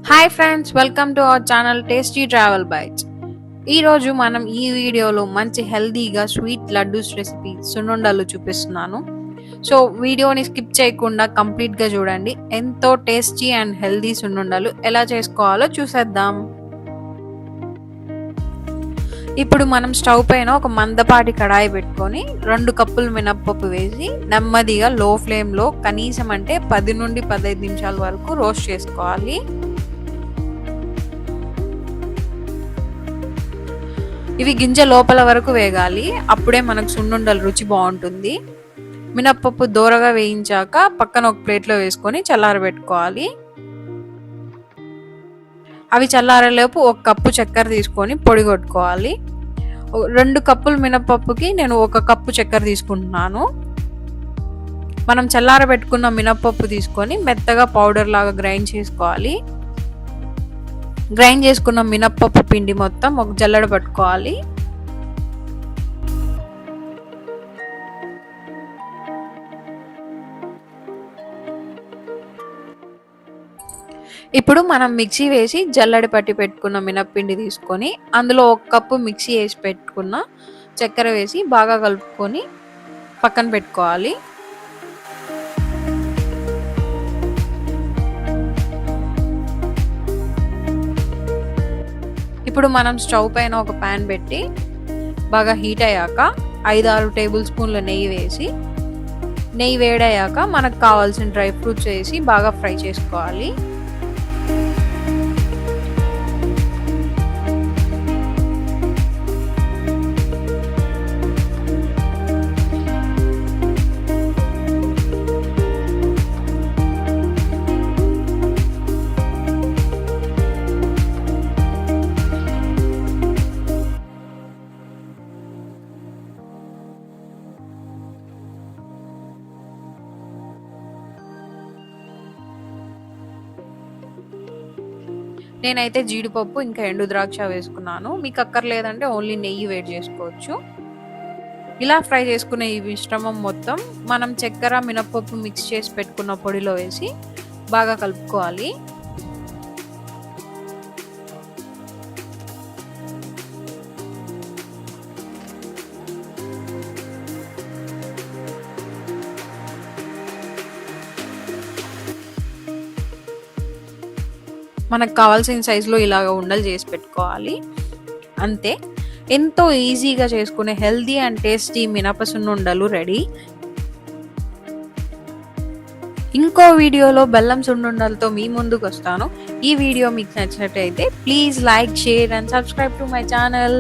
Hi friends, welcome to our channel tasty travel bites. ఈరోజు మనం ఈ వీడియోలో మంచి హెల్దీగా స్వీట్ లడ్డూస్ రెసిపీ సున్నుండలు చూపిస్తున్నాను. సో వీడియోని స్కిప్ చేయకుండా కంప్లీట్గా చూడండి. ఎంతో టేస్టీ అండ్ హెల్దీ సున్నుండలు ఎలా చేసుకోవాలో చూసేద్దాం. ఇప్పుడు మనం స్టవ్ పైన ఒక మందపాటి కడాయి పెట్టుకొని 2 కప్పులు మినప్పప్పు వేసి నెమ్మదిగా లో ఫ్లేమ్లో కనీసం అంటే 10 నుండి 15 నిమిషాల వరకు రోస్ట్ చేసుకోవాలి. ఇవి గింజ లోపల వరకు వేగాలి. అప్పుడే మనకు సున్నుండలు రుచి బాగుంటుంది. మినప్పప్పు దోరగా వేయించాక పక్కన ఒక ప్లేట్లో వేసుకొని చల్లారబెట్టుకోవాలి. అవి చల్లారేలోపు 1 కప్పు చక్కెర తీసుకొని పొడి కొట్టుకోవాలి. 2 కప్పులు మినప్పప్పుకి నేను 1 కప్పు చక్కెర తీసుకుంటున్నాను. మనం చల్లారబెట్టుకున్న మినప్పప్పు తీసుకొని మెత్తగా పౌడర్ లాగా గ్రైండ్ చేసుకోవాలి. గ్రైండ్ చేసుకున్న మినప్పప్పు పిండి మొత్తం ఒక జల్లెడ పట్టుకోవాలి. ఇప్పుడు మనం మిక్సీ వేసి జల్లెడ పట్టి పెట్టుకున్న మినప్పిండి తీసుకొని అందులో 1 కప్పు మిక్సీ వేసి పెట్టుకున్న చక్కెర వేసి బాగా కలుపుకొని పక్కన పెట్టుకోవాలి. ఇప్పుడు మనం స్టవ్ పైన ఒక ప్యాన్ పెట్టి బాగా హీట్ అయ్యాక 5-6 టేబుల్ స్పూన్ల నెయ్యి వేసి నెయ్యి వేడయ్యాక మనకు కావాల్సిన డ్రై ఫ్రూట్స్ వేసి బాగా ఫ్రై చేసుకోవాలి. నేనైతే జీడిపప్పు ఇంకా ఎండు ద్రాక్ష వేసుకున్నాను. మీకు అక్కర్లేదంటే ఓన్లీ నెయ్యి వేడి చేసుకోవచ్చు. ఇలా ఫ్రై చేసుకునే ఈ మిశ్రమం మొత్తం మనం చక్కెర మినప్పప్పు మిక్స్ చేసి పెట్టుకున్న పొడిలో వేసి బాగా కలుపుకోవాలి. మనకు కావాల్సిన సైజులో ఇలాగ ఉండలు చేసి పెట్టుకోవాలి. అంతే, ఎంతో ఈజీగా చేసుకునే హెల్దీ అండ్ టేస్టీ మినప సున్నుండలు రెడీ. ఇంకో వీడియోలో బెల్లం సున్నుండలతో మీ ముందుకు వస్తాను. ఈ వీడియో మీకు నచ్చినట్టయితే please like, share and subscribe to my channel.